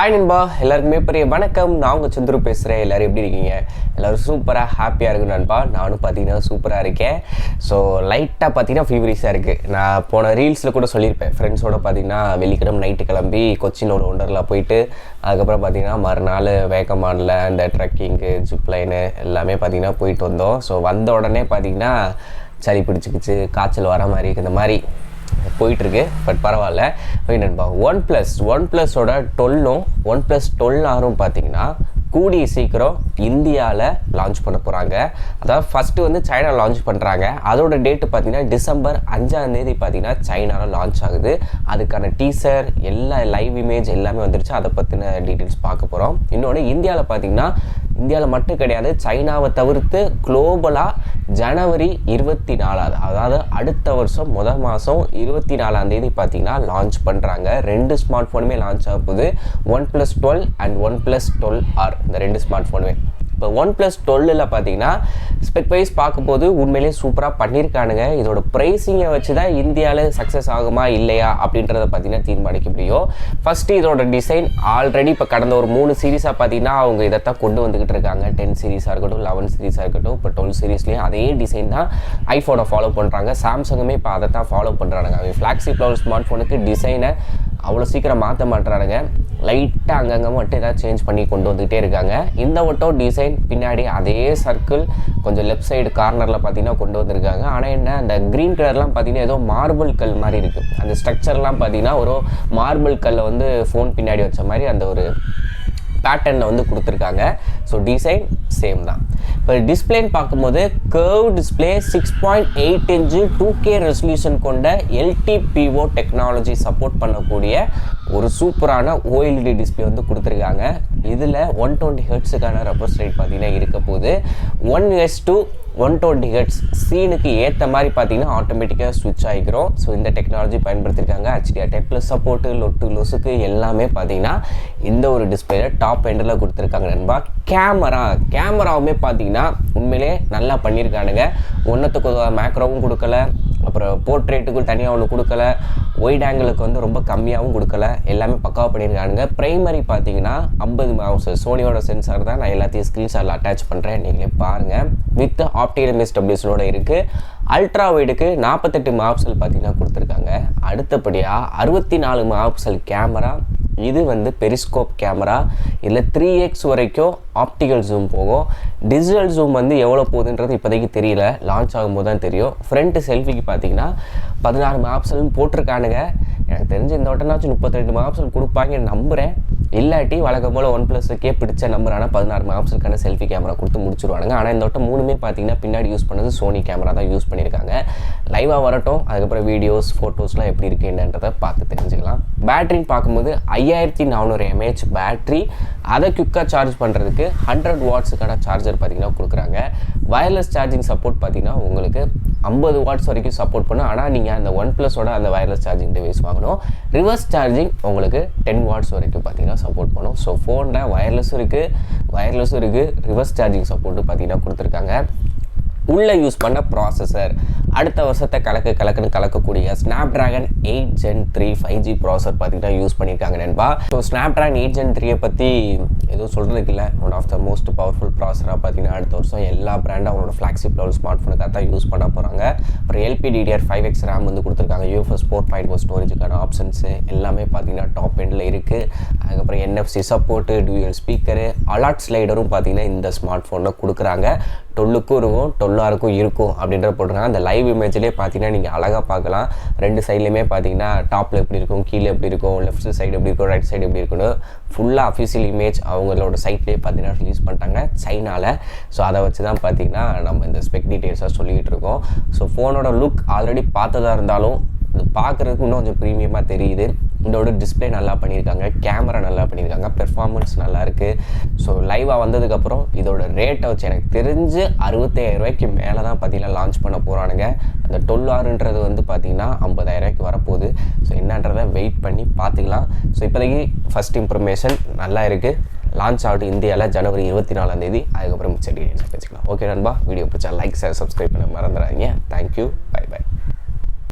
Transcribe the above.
Hi நண்பா, எல்லாருக்குமே பெரிய வணக்கம். நான் உங்கள் சந்துரு பேசுகிறேன். எல்லோரும் எப்படி இருக்கீங்க? எல்லோரும் சூப்பராக ஹாப்பியாக இருக்கும் நண்பா. நானும் பார்த்தீங்கன்னா சூப்பராக இருக்கேன். ஸோ லைட்டாக பார்த்தீங்கன்னா ஃபீவரிஸாக இருக்குது. நான் போன ரீல்ஸில் கூட சொல்லியிருப்பேன், ஃப்ரெண்ட்ஸோடு பார்த்தீங்கன்னா வெள்ளிக்கிழமை நைட்டு கிளம்பி கொச்சினோட ஒண்டரில் போயிட்டு அதுக்கப்புறம் பார்த்தீங்கன்னா மறுநாள் வேகமானில் அந்த ட்ரெக்கிங்கு ஜிப்லைனு எல்லாமே பார்த்தீங்கன்னா போயிட்டு வந்தோம். ஸோ வந்த உடனே பார்த்தீங்கன்னா சளி பிடிச்சிக்கிச்சு, காய்ச்சல் வர மாதிரி இந்த மாதிரி போயிட்டுருக்கு. பட் பரவாயில்ல. நண்பா, ஒன் ப்ளஸோட 12ம் OnePlus 12R பார்த்தீங்கன்னா கூடிய சீக்கிரம் இந்தியாவில் லான்ச் பண்ண போகிறாங்க. அதாவது ஃபஸ்ட்டு வந்து சைனா லான்ச் பண்ணுறாங்க. அதோட டேட்டு பார்த்தீங்கன்னா December 5 பார்த்தீங்கன்னா சைனாவில் லான்ச் ஆகுது. அதுக்கான டீசர் எல்லா லைவ் இமேஜ் எல்லாமே வந்துருச்சு. அதை பற்றின டீட்டெயில்ஸ் பார்க்க போகிறோம். இன்னொன்று இந்தியாவில் பார்த்தீங்கன்னா இந்தியாவில் மட்டும் கிடையாது, சைனாவை தவிர்த்து குளோபலாக January 24, அதாவது அடுத்த வருஷம் முதல் மாதம் 24 பார்த்தீங்கன்னா லான்ச் பண்ணுறாங்க. 2 ஸ்மார்ட் ஃபோனுமே லான்ச் ஆக போகுது. OnePlus 12 அண்ட் OnePlus 12R, இந்த 2 ஸ்மார்ட் ஃபோனுமே. இப்போ OnePlus 12ல் பார்த்தீங்கன்னா ஸ்பெக் வைஸ் பார்க்கும்போது உண்மையிலேயே சூப்பராக பண்ணியிருக்கானுங்க. இதோட ப்ரைஸிங்கை வச்சு தான் இந்தியாவில் சக்ஸஸ் ஆகுமா இல்லையா அப்படின்றத பார்த்தீங்கன்னா தீர்மானிக்க முடியும். ஃபஸ்ட்டு இதோட டிசைன் ஆல்ரெடி இப்போ கடந்த ஒரு 3 சீரீஸாக பார்த்தீங்கன்னா அவங்க இதைத்தான் கொண்டு வந்துக்கிட்டு இருக்காங்க. 10 சீரீஸாக இருக்கட்டும், 11 சீரீஸாக இருக்கட்டும், இப்போ 12 சீரீஸ்லேயும் அதே டிசைன் தான் ஐஃபோனை ஃபாலோ பண்ணுறாங்க. சாம்சங்குமே இப்போ அதை தான் ஃபாலோ பண்ணுறாங்க. அவங்க ஃப்ளாக்ஷிப் லெவல் ஸ்மார்ட் ஃபோனுக்கு டிசைனை அவ்வளோ சீக்கிரம் மாற்ற மாட்டுறானுங்க. லைட்டாக அங்கங்கே மட்டும் ஏதாவது சேஞ்ச் பண்ணி கொண்டு வந்துக்கிட்டே இருக்காங்க. இந்த வட்டம் டிசைன் பின்னாடி அதே சர்க்கிள் கொஞ்சம் லெஃப்ட் சைடு கார்னரில் பார்த்தீங்கன்னா கொண்டு வந்திருக்காங்க. ஆனால் என்ன, அந்த க்ரீன் கலர்லாம் பார்த்தீங்கன்னா ஏதோ மார்பிள் கல் மாதிரி இருக்குது. அந்த ஸ்ட்ரக்சர்லாம் பார்த்தீங்கன்னா ஒரு மார்பிள் கல்லை வந்து ஃபோன் பின்னாடி வச்ச மாதிரி அந்த ஒரு பேட்டர்னில் வந்து கொடுத்துருக்காங்க. ஸோ டிசைன் சேம் தான். இப்போ டிஸ்பிளேன்னு பார்க்கும்போது curve display 6.8 inch 2K resolution கொண்ட LTPO டெக்னாலஜி சப்போர்ட் பண்ணக்கூடிய ஒரு சூப்பரான OLED டிஸ்பிளே வந்து கொடுத்துருக்காங்க. இதில் 120 ஹெர்ட்ஸுக்கான ரெஃப்ரெஷ் ரேட் பார்த்தீங்கன்னா இருக்க போது. 1S to 120 ஹெர்ட்ஸ் சீனுக்கு ஏற்ற மாதிரி பார்த்தீங்கன்னா ஆட்டோமேட்டிக்காக ஸ்விட்ச் ஆகிக்கிறோம். ஸோ இந்த டெக்னாலஜி பயன்படுத்தியிருக்காங்க. HDR10+ சப்போர்ட்டு, லொசுக்கு எல்லாமே பார்த்தீங்கன்னா இந்த ஒரு டிஸ்பிளேல டாப் எண்டில் கொடுத்துருக்காங்க நண்பா. கேமராவுமே பார்த்தீங்கன்னா உண்மையிலே நல்லா பண்ணியிருக்கானுங்க. ஒன்றுத்துக்கு மேக்ரோவும் கொடுக்கல, அப்புறம் போர்ட்ரேட்டுக்கு தனியாக ஒன்று கொடுக்கல, ஒயிட் ஆங்கிளுக்கு வந்து ரொம்ப கம்மியாகவும் கொடுக்கல, எல்லாமே பக்காவாக பண்ணியிருக்கானுங்க. ப்ரைமரி பார்த்தீங்கன்னா 50 மெகாபிக்சல் சோனியோட சென்சார் தான். நான் எல்லாத்தையும் ஸ்க்ரீன்ஷாட்டில் அட்டாச் பண்ணுறேன், நீங்களே பாருங்கள். வித் ஆப்டிகல் ஸ்டெபிலைசரோட இருக்குது. அல்ட்ரா வைடுக்கு 48 மெகாபிக்சல் பார்த்தீங்கன்னா கொடுத்துருக்காங்க. அடுத்தபடியாக 64 மெகாபிக்சல் கேமரா. இது வந்து பெரிஸ்கோப் கேமரா. இதில் 3x வரைக்கும் ஆப்டிக்கல் ஜூம் போகும். டிஜிட்டல் ஜூம் வந்து எவ்வளோ போகுதுன்றது இப்போதைக்கு தெரியல, லான்ச் ஆகும்போது தான் தெரியும். ஃப்ரண்ட் செல்ஃபிக்கு பார்த்தீங்கன்னா 16 மெகாபிக்சல்னு போட்டிருக்கானுங்க. எனக்கு தெரிஞ்சு இந்த வட்டம்னாச்சும் 32 மெகாபிக்சல் கொடுப்பாங்கன்னு நம்புகிறேன். இல்லாட்டி வழக்கம் போல் OnePlusக்கே பிடிச்ச நம்பர், ஆனால் 16 மெகாபிக்சலுக்கான செல்ஃபி கேமரா கொடுத்து முடிச்சுருவானுங்க. ஆனால் இந்த வட்டம் 3மே பார்த்தீங்கன்னா பின்னாடி யூஸ் பண்ணது சோனி கேமரா தான் யூஸ் பண்ணியிருக்காங்க. லைவாக வரட்டும், அதுக்கப்புறம் வீடியோஸ் ஃபோட்டோஸ்லாம் எப்படி இருக்குது என்னன்றதை பார்த்து தெரிஞ்சுக்கலாம். பேட்டரின்னு பார்க்கும்போது 5400 mAh பேட்ரி. அதை குயிக்காக சார்ஜ் பண்ணுறதுக்கு 100 வாட்ஸுக்கான சார்ஜர் பார்த்தீங்கன்னா கொடுக்குறாங்க. வயர்லெஸ் சார்ஜிங் சப்போர்ட் பார்த்தீங்கன்னா உங்களுக்கு 50 வாட்ஸ் வரைக்கும் சப்போர்ட் பண்ணும். ஆனால் நீங்கள் அந்த OnePlusோட அந்த வயர்லெஸ் சார்ஜிங் டிவைஸ் வாங்கணும். ரிவர்ஸ் சார்ஜிங் உங்களுக்கு 10 வாட்ஸ் வரைக்கும் பார்த்தீங்கன்னா சப்போர்ட் பண்ணும். ஸோ ஃபோனில் வயர்லெஸ்ஸும் இருக்குது, ரிவர்ஸ் சார்ஜிங் சப்போர்ட்டு பார்த்தீங்கன்னா கொடுத்துருக்காங்க. உள்ளே யூஸ் பண்ண ப்ராசஸர் அடுத்த வருஷத்தை கலக்குன்னு கலக்கக்கூடிய Snapdragon 8 Gen 3 5G ப்ராசஸர் பார்த்தீங்கன்னா யூஸ் பண்ணியிருக்காங்க நண்பா. ஸோ Snapdragon 8 Gen 3 பற்றி எதுவும் சொல்கிறதுக்கு இல்லை. One of the most powerful ப்ராசஸராக பார்த்தீங்கன்னா அடுத்த வருஷம் எல்லா பிராண்டும் அவங்களோட ஃப்ளாக்ஷிப் லெவல் ஸ்மார்ட் ஃபோனுக்காக தான் யூஸ் பண்ண போகிறாங்க. அப்புறம் LPDDR5X RAM வந்து கொடுத்துருக்காங்க. UFS 4.0 ஸ்டோரேஜுக்கான ஆப்ஷன்ஸு எல்லாமே பார்த்தீங்கன்னா டாப் எண்டில் இருக்குது. அதுக்கப்புறம் NFC support, dual speaker, alert ஸ்லைடரும் பார்த்தீங்கன்னா இந்த ஸ்மார்ட் ஃபோனில் கொடுக்குறாங்க. 12க்கும் இருக்கும், 12Rக்கும் இருக்கும் அப்படின்ற போட்டுருக்காங்க. அந்த லைவ் இமேஜ்லேயே பார்த்தீங்கன்னா நீங்கள் அழகாக பார்க்கலாம். 2 சைட்லேயுமே பார்த்தீங்கன்னா டாப்பில் எப்படி இருக்கும், கீழே எப்படி இருக்கும், லெஃப்ட் சைடு எப்படி இருக்கும், ரைட் சைடு எப்படி இருக்குன்னு ஃபுல்லாக அஃபிஷியல் இமேஜ் அவங்களோட சைட்லேயே பார்த்தீங்கன்னா ரிலீஸ் பண்ணிட்டாங்க சைனாவில். ஸோ அதை வச்சு தான் பார்த்தீங்கன்னா நம்ம இந்த ஸ்பெக் டீட்டெயில்ஸாக சொல்லிக்கிட்டு இருக்கோம். ஸோ ஃபோனோட லுக் ஆல்ரெடி பார்த்ததாக இருந்தாலும் அது பார்க்குறதுக்கு இன்னும் கொஞ்சம் ப்ரீமியமாக தெரியுது. இதோட டிஸ்பிளே நல்லா பண்ணியிருக்காங்க, கேமரா நல்லா பண்ணியிருக்காங்க, பெர்ஃபார்மன்ஸ் நல்லா இருக்குது. ஸோ லைவாக வந்ததுக்கப்புறம் இதோட ரேட்டை வச்சு எனக்கு தெரிஞ்சு 65,000 ரூபாய்க்கு மேலே தான் பார்த்தீங்கன்னா லான்ச் பண்ண போகிறானுங்க. அந்த 12Rன்றது வந்து பார்த்தீங்கன்னா 50,000 ரூபாய்க்கு வரப்போகுது. ஸோ என்னன்றதை வெயிட் பண்ணி பார்த்துக்கலாம். ஸோ இப்போதைக்கு ஃபஸ்ட் இன்ஃபர்மேஷன் நல்லா இருக்குது. லான்ச் ஆகிட்டு இந்தியாவில் January 24. அதுக்கப்புறம் மிச்ச டீடைல்ஸ் வச்சுக்கலாம். ஓகே நண்பா, வீடியோ பிடிச்சா லைக், ஷேர், சப்ஸ்கிரைப் பண்ண மறந்துடாதீங்க. Thank you, by.